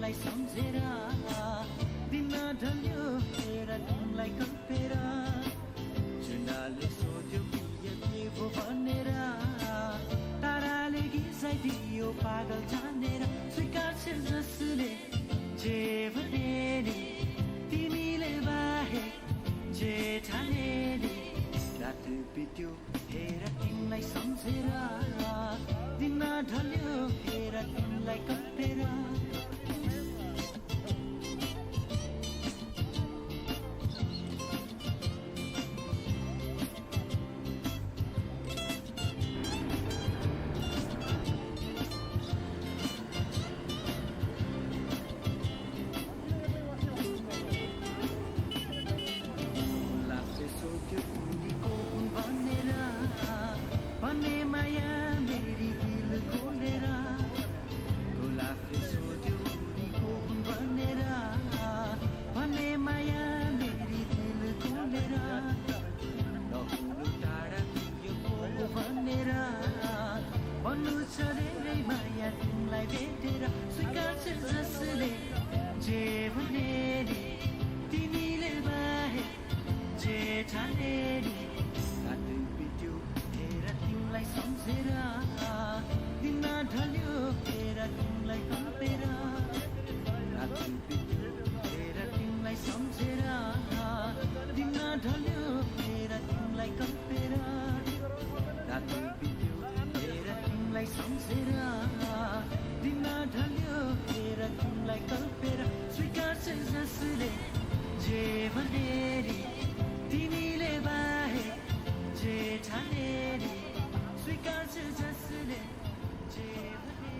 तिमीलाई सम्झेर दिन ढल्यो हेर तिमीलाई कल्पेर जुनाले सोध्यो प्रिय के भो भनेर ताराले गिसाइदियो पागल जानेर स्वीकार्छ जसले जे भने नि तिमीले बाहेक जे ठाने नि रात बित्यो हेर तिमीलाई सम्झेर दिन ढल्यो हेर तिमीलाई कल्पेर भन्ने माया मेरी दिल खोलेर गुलाबले सोध्यो उनीको हुन् भनेर भन्ने माया मेरी दिल खोलेर नहुनु टाढा यो को भनेर भन्नु छ धेरै माया तिमीलाई भेटेर स्वीकार्छ जसले जे भने नि तिमीले बाहेक जे ठाने नि रात बित्यो हेर तिमीलाई सम्झेर दिन ढल्यो हेर तिमीलाई कल्पेर रात बित्यो हेर तिमीलाई सम्झेर दिन ढल्यो हेर तिमीलाई कल्पेर रात बित्यो हेर तिमीलाई सम्झेर दिन ढल्यो हेर तिमीलाई कल्पेर स्वीकार्छ जसले जे भने नि तिमीले बाहेक जे ठाने नि स्वीकार्छ जसले जे भने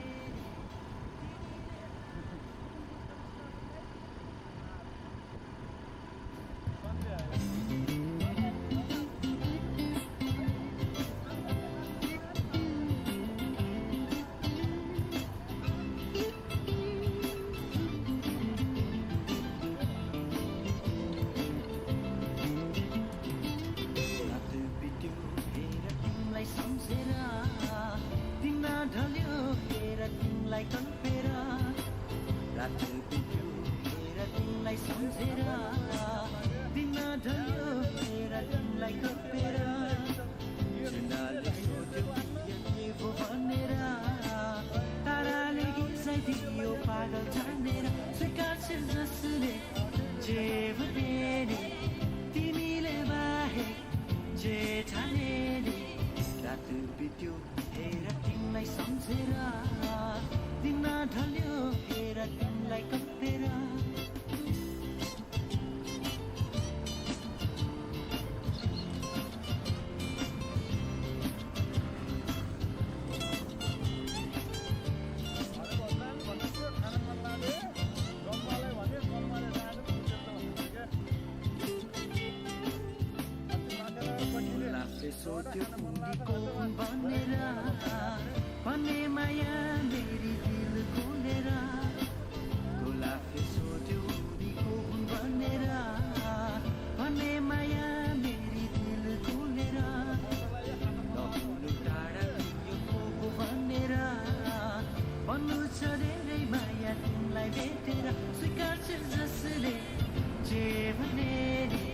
सम्झेर दिन ढल्यो हेर तिमीलाई कल्पेर रात बित्यो हेर तिमीलाई सम्झेर दिन ढल्यो हेर तिमीलाई कल्पेर जुनाले सोध्यो के भो भनेर ताराले गिसाइदियो पागल जानेर स्वीकार्छ जसले जे भने नि तिमीले बाहेक जे ठाने नि रात बित्यो हेर तिमीलाई सम्झेर दिन ढल्यो हेर तिमीलाई कल्पेर सोध्यो उनीको हुन् भनेर भन्ने माया मेरी दिल खोलेर गुलाबले सोध्यो उनीको हुन् भनेर भन्ने माया मेरी दिल खोलेर नहुनु टाढा यो को भनेर भन्नु छ धेरै माया तिमीलाई भेटेर स्वीकार्छ जसले जे भने नि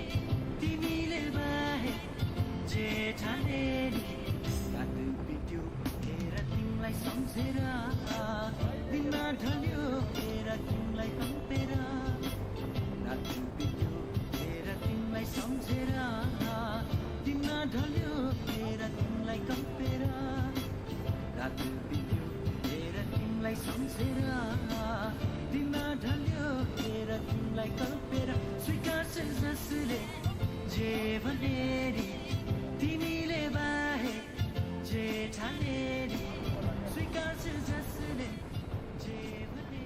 तिमीले बाहेक जे ठाने नि रात बित्यो हेर तिमीलाई सम्झेर दिन ढल्यो हेर तिमीलाई कल्पेर रात बित्यो हेर तिमीलाई सम्झेर दिन ढल्यो हेर तिमीलाई कल्पेर रात बित्यो हेर तिमीलाई सम्झेर दिन ढल्यो हेर तिमीलाई कल्पेर स्वीकार्छ जसले जे भने नि तिमीले बाहेक जे ठाने नि स्वीकार्छ जसले जे भने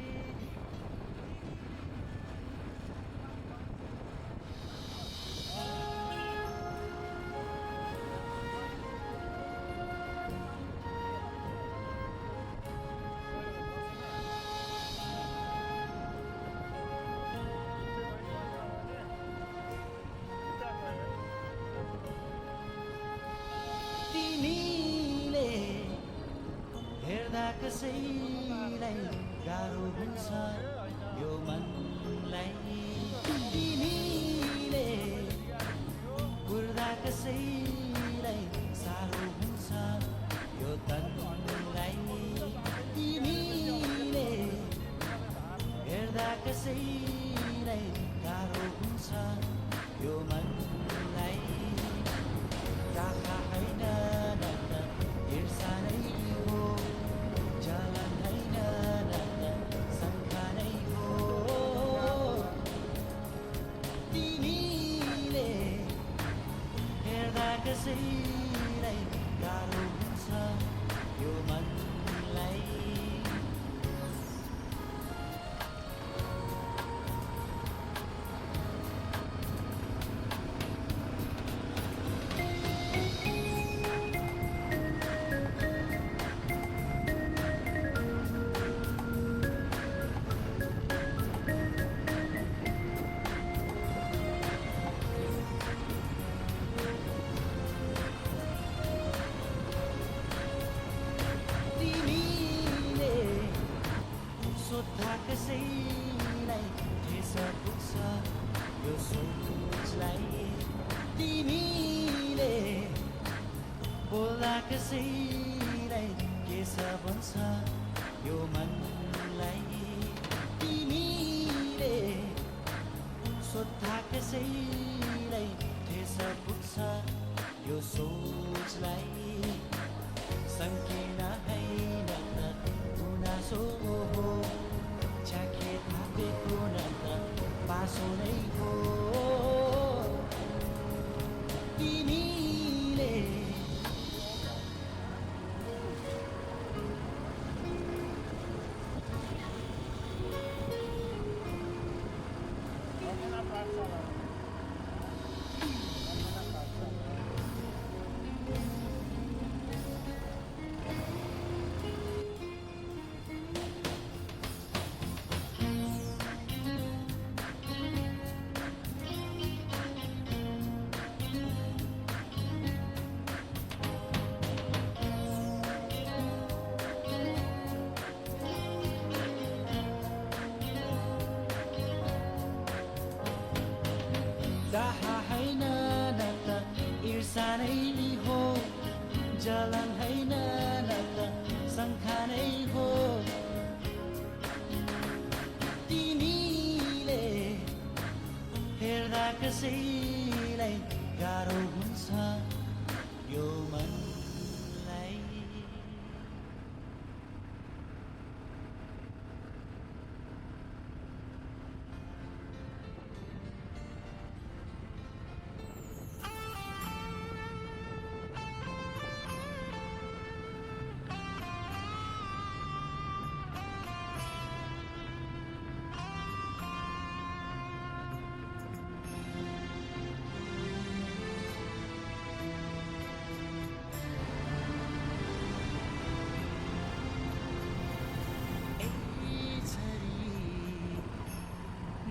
तिमीले हेर्दा कसैलाई गाह्रो हुन्छ हेर्दा कसैलाई गाह्रो हुन्छ यो मनलाई राखा होइन न त ईर्षा नै हो जलन होइन न त शङ्का नै हो तिमीले हेर्दा कसैलाई गाह्रो हुन्छ यो मनलाई सोध्दा कसैलाई ठेस पुग्छ यो सोचलाई तिमीले बोल्दा कसैलाई केस भन्छ यो मनलाई तिमीले सोध्दा कसैलाई ठेस पुग्छ यो सोचलाई संकीर्ण होइन त गुनासो हो चाखे थापेको न त पासो नै हो तिमीले दाहा होइन न त ईर्षा नै हो जलन होइन न त शङ्का नै हो तिमीले हेर्दा कसैलाई गाह्रो हुन्छ यो मनलाई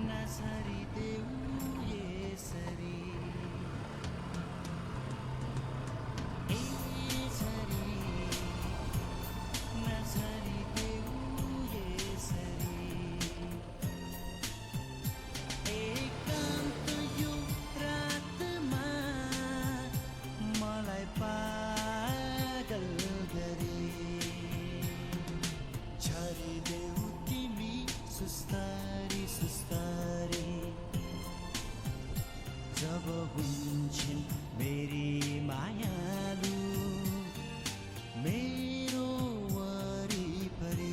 नसरी देऊ यसरी यसरी नसरी देऊ यसरी एकान्त यो रातमा मलाई पागल गरे छरिदेऊ तिमी सुस्तारी सुस्तारी जब हुन्छन् मेरी मायालु मेरो वरिपरि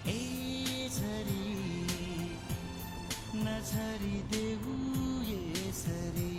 यसरी नछरी देऊ यसरी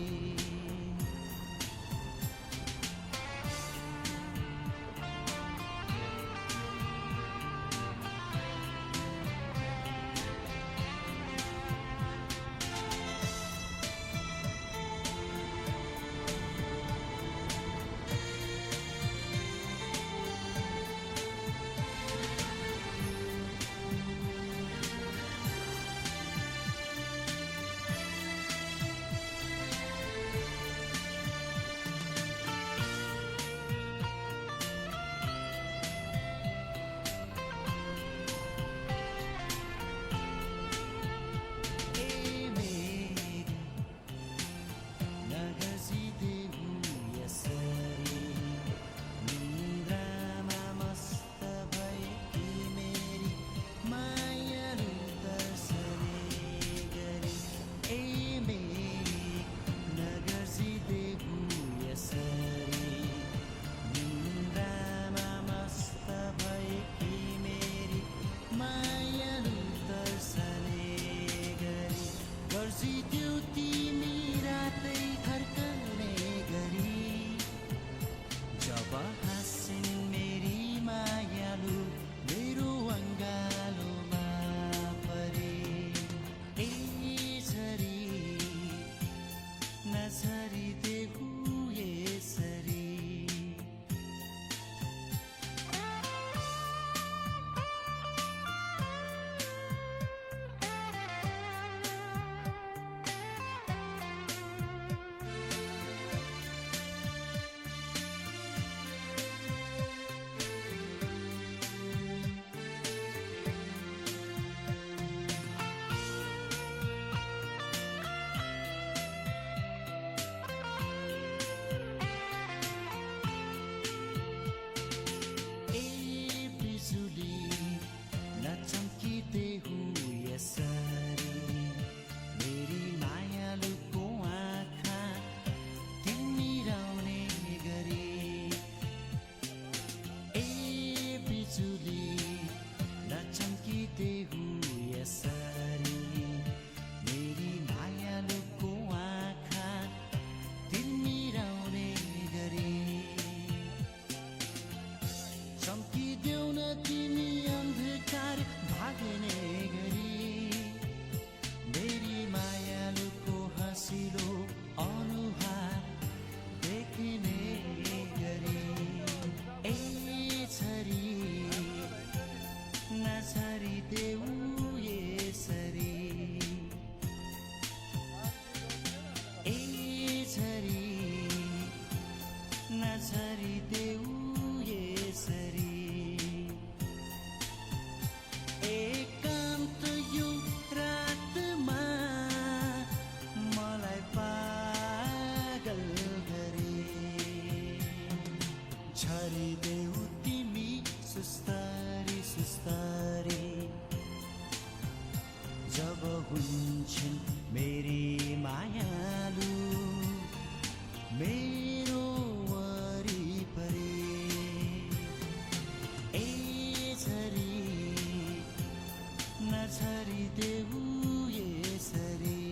देऊ यसरी मेरी मायालुको आँखा तिमिराउने गरी चम्किदेऊ न तिमी अन्धकार भाग्ने गरी मेरी मायालुको हँसिलो अनुहार देख्ने गरी छरी नछरी देऊ यसरी छरी नछरी देऊ यसरी एकान्त यो रातमा मलाई पागल गरे छरिदेऊ तिमी सुस्तारी सुस्तारी जब हुन्छन् मेरी मायालु मेरो वरिपरि छरी नछरिदेऊ यसरी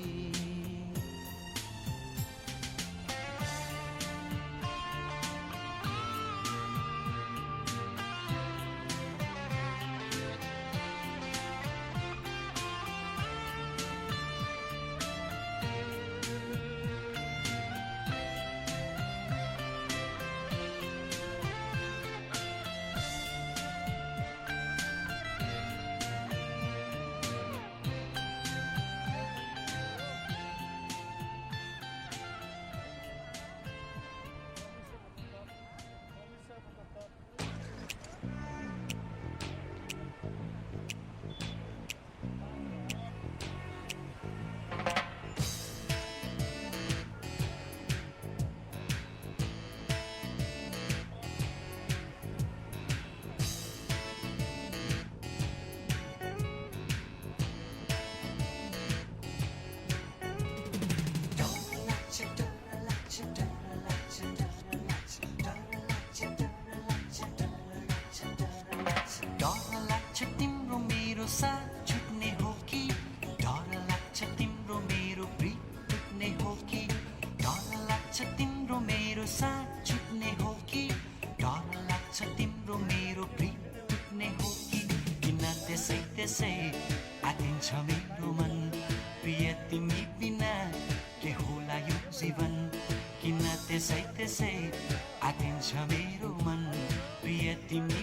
तिम्रो मेरो साथ छुट्ने हो कि डर लाग्छ तिम्रो मेरो प्रीत टुट्ने हो कि डर लाग्छ तिम्रो मेरो साथ छुट्ने हो कि डर लाग्छ तिम्रो मेरो प्रीत टुट्ने हो कि किन त्यसै त्यसै आँटिन्छ मेरो मन प्रिय तिमी बिना के होला यो जीवन किन त्यसै त्यसै आँटिन्छ मेरो मन प्रिय तिमी